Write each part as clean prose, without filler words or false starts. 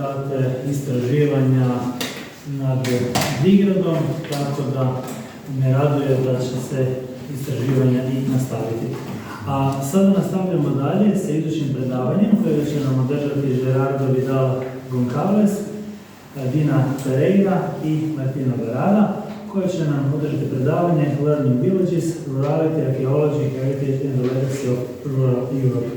rezultate istraživanja nad Vigradom, tako da me raduje da će se istraživanja i nastaviti. A sada nastavljamo dalje sa idućim predavanjem koje će nam održati Gerardo, Vidal, Goncalves, Dina, Pereira i Martina, Barada, koje će nam održati predavanje Learning Villages, Rurality, Archeology, Heritage and the Legacy of Rural Europe.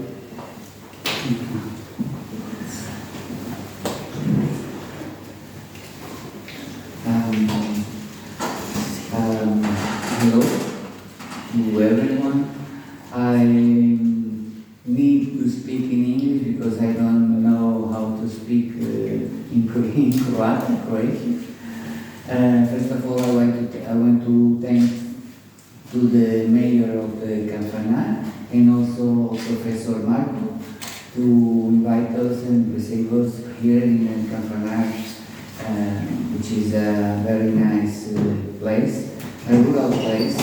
Hello to everyone. I need to speak in English because I don't know how to speak in Croatian. First of all, I want to thank to the mayor of the Kanfanarština and also Professor Marco to invite us and receive us here in Kanfanarština, which is a very nice place, a rural place.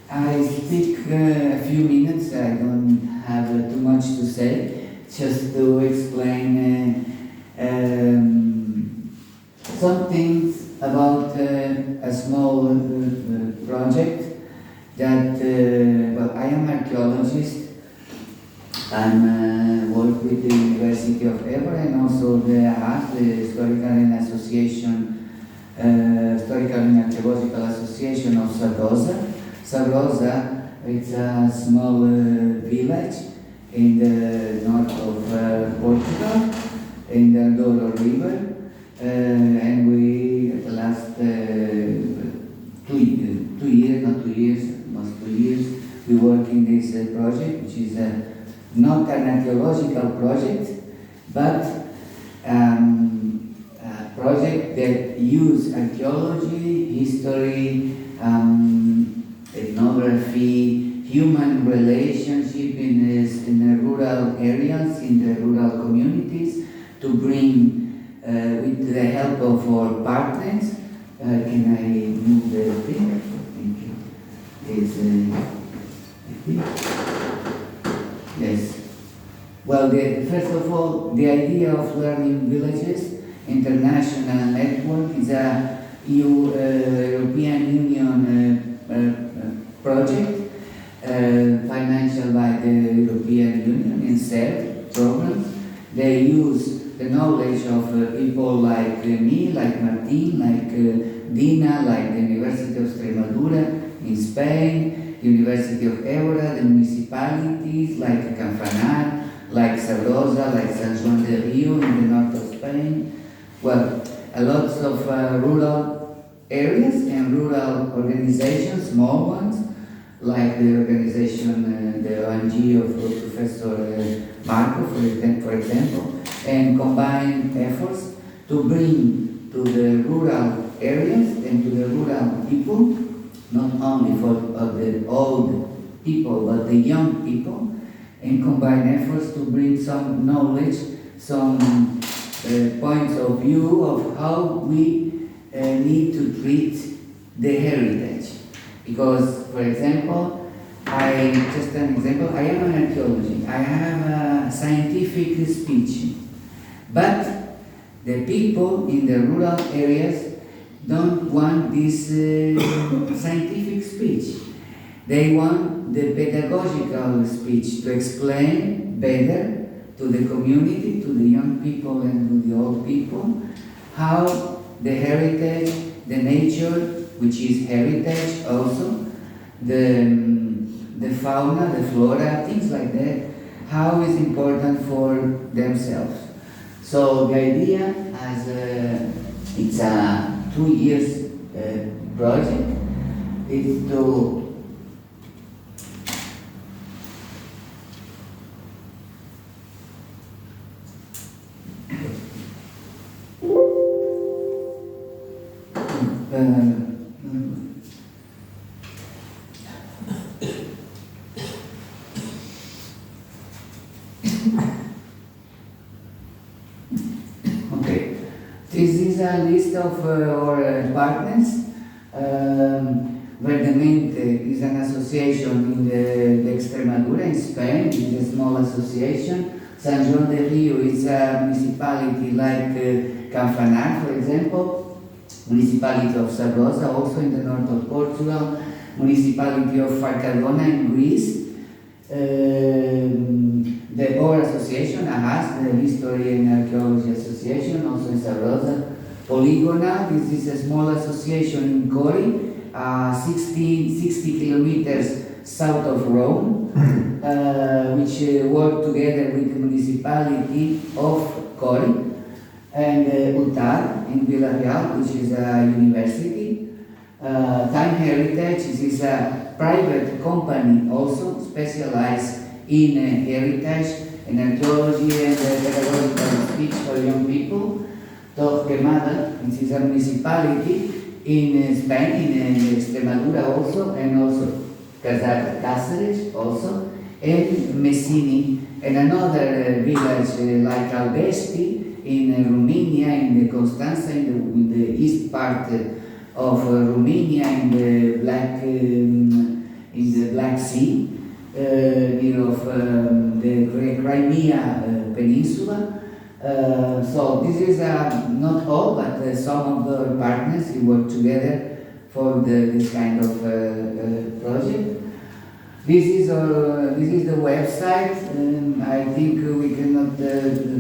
I speak a few minutes. I don't have too much to say. Just to explain some things about a small project that, well, I am an archaeologist. I work with the University of Pereira and also the AHAS, the Historical and Archaeological Association of Sabrosa. Sabrosa, it's a small village in the north of Portugal, in the Douro River, and we, at the last 2 years, we work in this project, which is not an archaeological project, but a project that uses archaeology, history, ethnography, human relationship in the rural areas, in the rural communities, to bring, with the help of our partners, can I move the thing? Thank you. Yes. Well, first of all, the idea of Learning Villages International Network is a European Union project, financed by the European Union in CERT programs. They use the knowledge of people like me, like Martina, like Dina, like the University of Extrmadura in Spain, University of Pereira, the municipalities like Kanfanarština, like Sabrosa, like San Juan de Rio in the north of Spain. Well, a lot of rural areas and rural organizations, small ones, like the organization, the ONG of Professor Marco, for example, and combine efforts to bring to the rural areas and to the rural people, not only for the old people, but the young people, and combine efforts to bring some knowledge, some points of view of how we need to treat the heritage. Because, for example, I am an archaeologist. I have a scientific speech, but the people in the rural areas don't want this scientific speech. They want the pedagogical speech to explain better to the community, to the young people and to the old people, how the heritage, the nature, which is heritage also, the fauna, the flora, things like that, how is important for themselves. So the idea, as it's a 2 years project, is to This is a list of our partners. Verdemente is an association in the Extrmadura in Spain. It's a small association. San Juan de Rio is a municipality like Kanfanarština, for example. Municipality of Sabrosa, also in the north of Portugal. Municipality of Archeology in Greece. The our association, AHAS, the History and Archaeology Association, also in Sabrosa. Polygona, this is a small association in Cori, 60 kilometers south of Rome, which work together with the municipality of Cori, and Ullate in Villarreal, which is a university. Time Heritage, this is a private company also specialized in heritage and archaeology and pedagogical speech for young people. Torquemada, which is a municipality in Spain, in Extrmadura also, and also Cáceres also, and Messini, and another village like Albesti in Romania, in the Constanza, in the east part of Romania, in the Black Sea, near of the Crimea Peninsula. So this is not all, but some of the partners who work together for this kind of project. This is the website. I think we cannot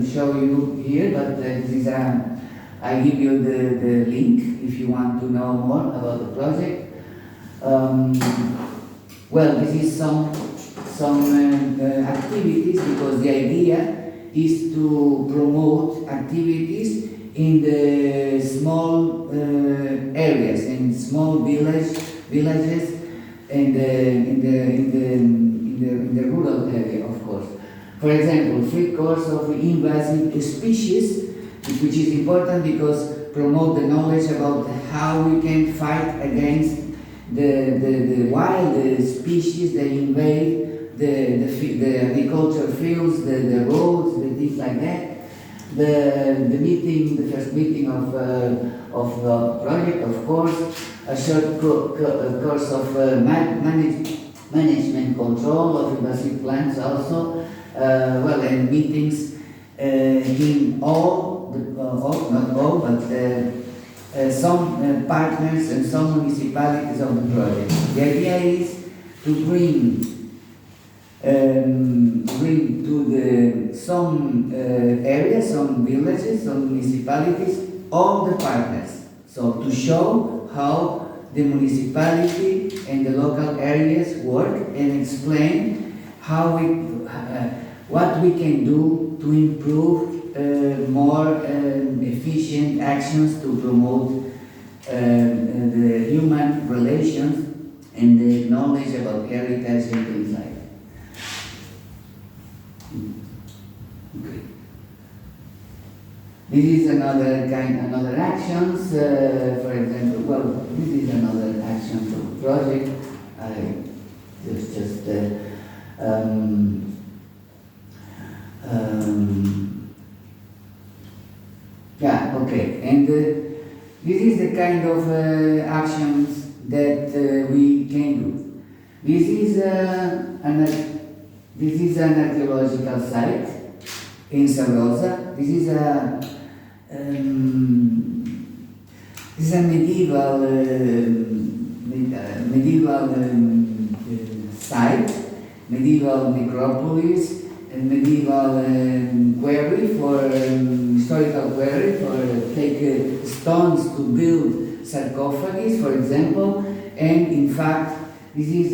show you here, but this is I give you the link if you want to know more about the project. Well, this is some activities, because the idea is to promote activities in the small areas, in small villages, and in the rural area, of course. For example, free course of invasive species, which is important because promote the knowledge about how we can fight against the wild species that invade the agricultural fields, the roads, the things like that. The first meeting of the project, of course, a short course of management control of invasive plants also, well, and meetings in all, not all, but some partners and some municipalities of the project. The idea is to bring to some areas, some villages, some municipalities, all the partners. So to show how the municipality and the local areas work, and explain how what we can do to improve more efficient actions to promote the human relations and the knowledge about heritage and things like that. Okay. This is another actions. For example, well, this is another action for the project. Yeah, okay. And this is the kind of actions that we can do. This is an archaeological site in Sabrosa. This is a medieval site, medieval necropolis, and medieval quarry for historical quarry for take stones to build sarcophagus, for example. And in fact, this is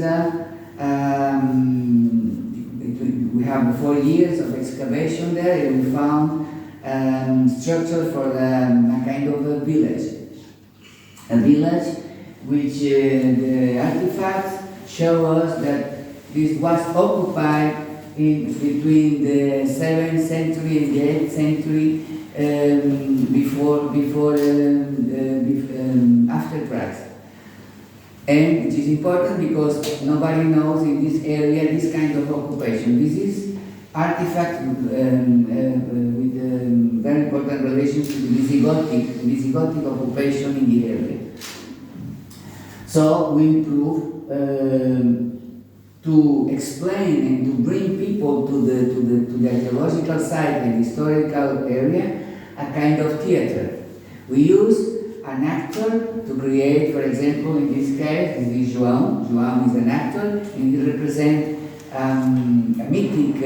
we have 4 years of excavation there, and we found structure for a kind of a village. A village which the artifacts show us that this was occupied between the 7th century and the 8th century after Christ. And it is important because nobody knows in this area this kind of occupation. This is artifact with very important relations to the Visigothic occupation in the area. So we improve to explain and to bring people to the archaeological site and historical area, a kind of theater. We use an actor to create, for example, in this case, this is João. João is an actor, and he represents a mythic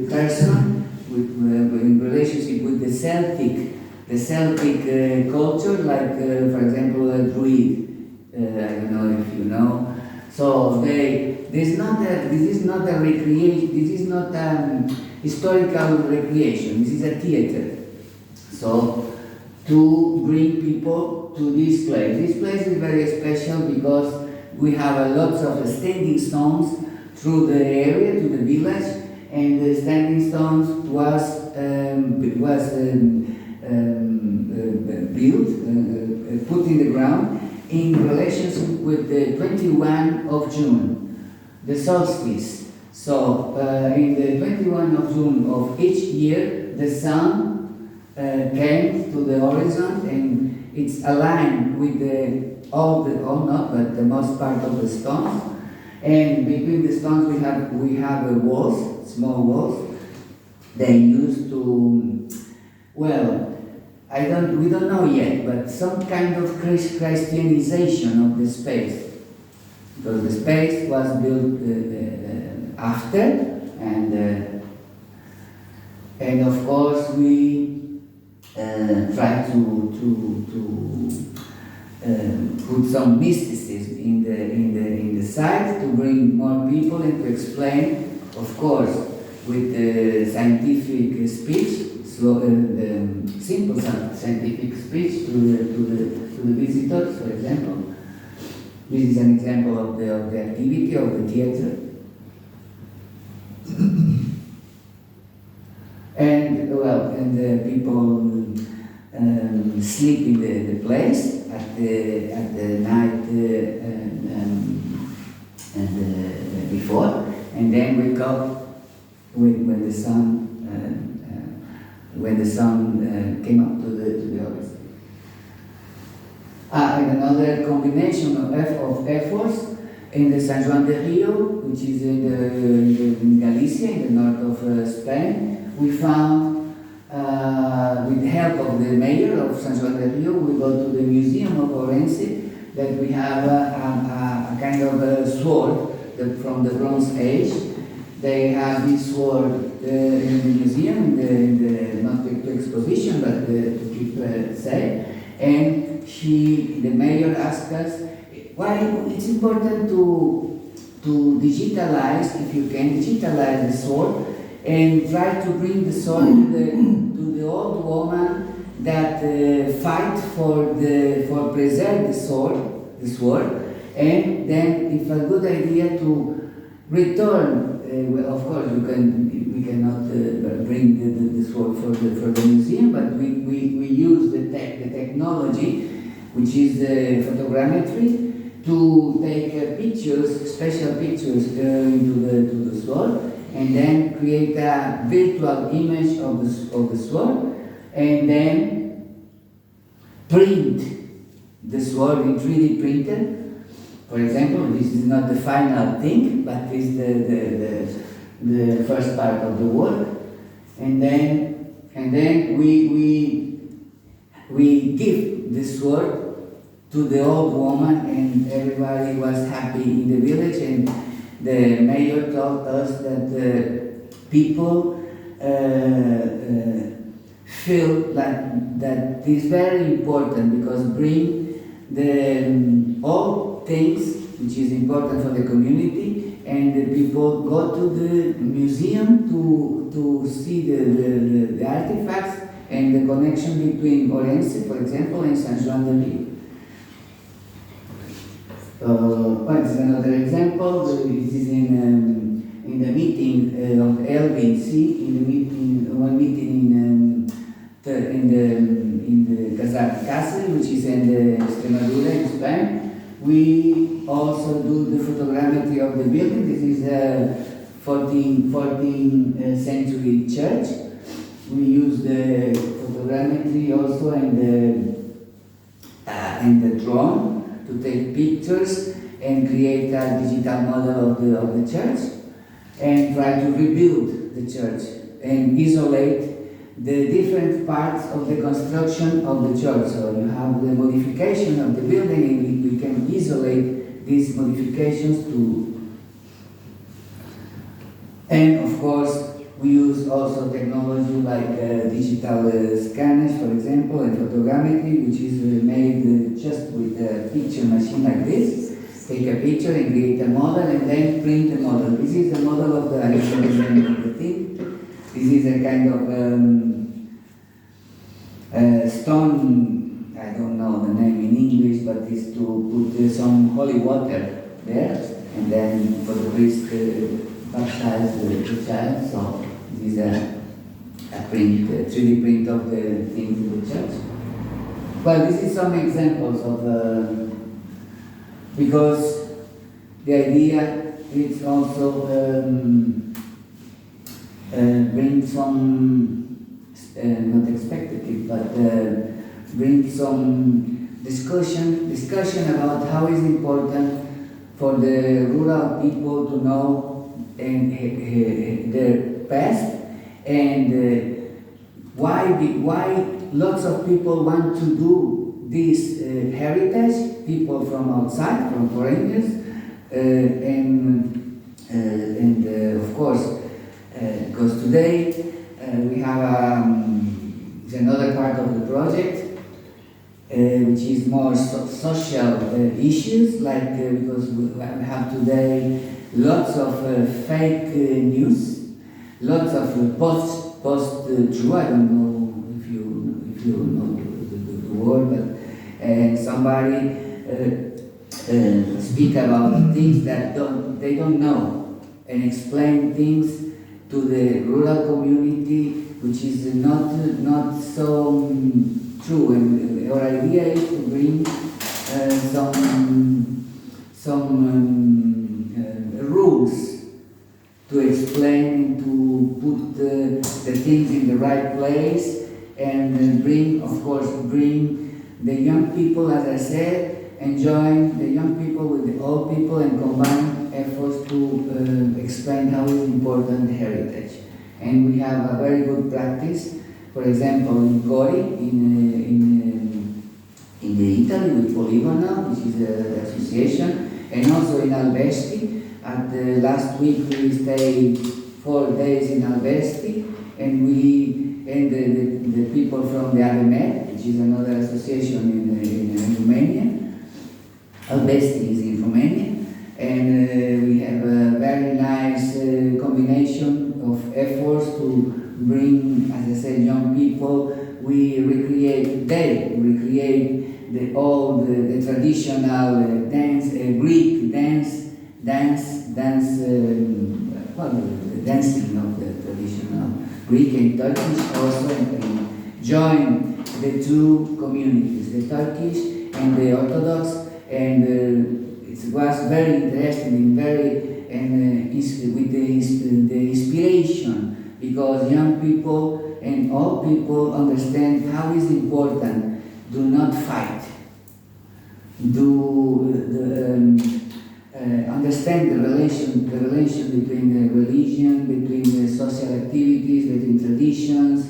person in relationship with the Celtic culture, like, for example, a druid. I don't know if you know. So this is not a recreation. This is not historical recreation. This is a theater. So to bring people to this place. This place is very special because we have lots of standing stones through the area, to the village, and the standing stones was built, put in the ground in relationship with the 21 of June, the solstice. So in the 21 of June of each year, the sun came to the horizon, and it's aligned with the most part of the stones. And between the stones we have walls, small walls. They used to, well, we don't know yet, but some kind of Christianization of the space, because the space was built after, and of course we try to put some mysticism in the site to bring more people and to explain, of course, with the scientific speech, simple scientific speech to the visitors. For example, this is an example of the activity of the theater. And the people sleep in the place at the night before, and then wake up when the sun came up to the horizon. And another combination of efforts in the San Juan de Rio, which is in Galicia, in the north of Spain. We found, with the help of the mayor of San Juan de Rio, we go to the Museum of Orense, that we have a kind of a sword from the Bronze Age. They have this sword in the museum, not to exposition, but to keep safe. And the mayor asked us why it's important to digitalize, if you can, digitalize the sword, and try to bring the sword to the old woman that fight for preserve the sword, and then it's a good idea to return. Of course, we cannot bring the sword for the museum, but we use the technology, which is photogrammetry, to take pictures, special pictures to the sword, and then create a virtual image of the sword, and then print the sword in 3D printer. For example, this is not the final thing, but this is the first part of the work, and then we give the sword to the old woman, and everybody was happy in the village. And the mayor told us that people feel that is very important, because bring the all things which is important for the community, and the people go to the museum to see the artifacts and the connection between Orense, for example, and San Juan de Rio. This is another example. This is in the meeting of LVIN, one meeting in the Castle, which is in the Extrmadura in Spain. We also do the photogrammetry of the building. This is a 14th century church. We use the photogrammetry also in the drone to take pictures and create a digital model of the church and try to rebuild the church and isolate the different parts of the construction of the church. So you have the modification of the building, and we can isolate these modifications to. And of course, we use also technology like digital scanners, for example, and photogrammetry, which is made just with a picture machine like this. Take a picture and create a model, and then print the model. This is the model of the thing. This is a kind of stone, I don't know the name in English, but is to put some holy water there, and then for the priest baptize the child. So this is a print, 3D print of the things in the church. Well, this is some examples of, because the idea is also bring some, not expectative, but bring some discussion about how is important for the rural people to know and their past, and why lots of people want to do this heritage, people from outside, from foreigners, and of course, because today we have another part of the project, which is more social issues, like because we have today lots of fake news, lots of post-true. I don't know if you know the word, but somebody speak about things that they don't know, and explain things to the rural community, which is not so true. And our idea is to bring some rules to explain, to put the things in the right place, and bring the young people, as I said, and join the young people with the old people and combine efforts to explain how is important heritage. And we have a very good practice, for example, in Cori, in Italy with Poligono, which is the association, and also in Alvesti. At last week we stayed 4 days in Alvesti, and the people from the ADEMED, which is another association in Romania. Alvesti is in Romania, and we have a very nice combination of efforts to bring, as I said, young people. We recreate the old, the traditional dance, Greek the dancing of the traditional Greek and Turkish also, and join the two communities, the Turkish and the Orthodox, and it was very interesting and with the inspiration, because young people and old people understand how is important. Do not fight. Understand the relation between the religion, between the social activities, between traditions,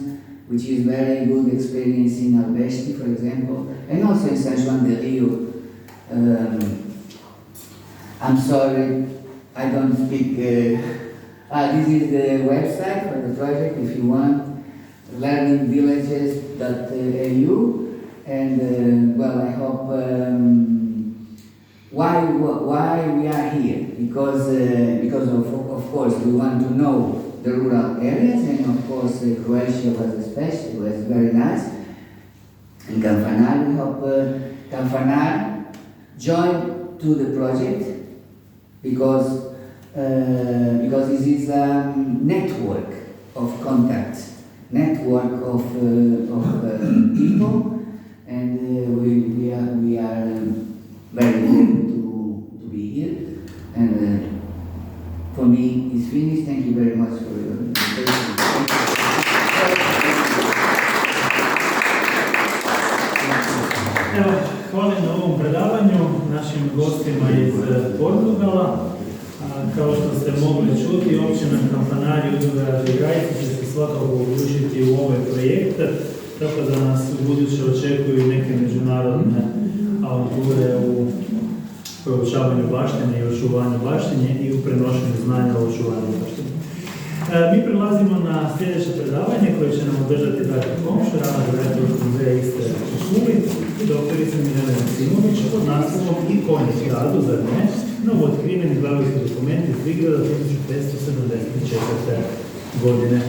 which is very good experience in Alvesti, for example, and also in San Juan de Rio. I'm sorry, I don't speak. This is the website for the project if you want, learningvillages.eu, and well, I hope. Why we are here? Because of course we want to know the rural areas, and of course Croatia was very nice. In Kanfanar, we hope Kanfanar join to the project, because this is a network of contacts, network of people, and we are very happy to be here. And for me, it's finished. Thank you very much for your invitation. Evo, hvala na ovom predavanju. našim gostima iz Portugala. Kao što ste mogli čuti, općina Kanfanari udruga Rurality će se svakako uključiti u ovaj projekt, tako da nas u buduće očekuju neke međunarodne avanture u proučavanju baštine i očuvanju baštine i u prenošenju znanja o očuvanju baštine. Mi prelazimo na sljedeće predavanje koje će nam održati Darko Komšo, ravnatelj Arheološkog muzeja Istre u Puli i doktorica Mirjana Joksimović pod naslovom I konji kradu, zar ne? Novootkriveni glavinski dokumenti iz Vigrada 1574. godine.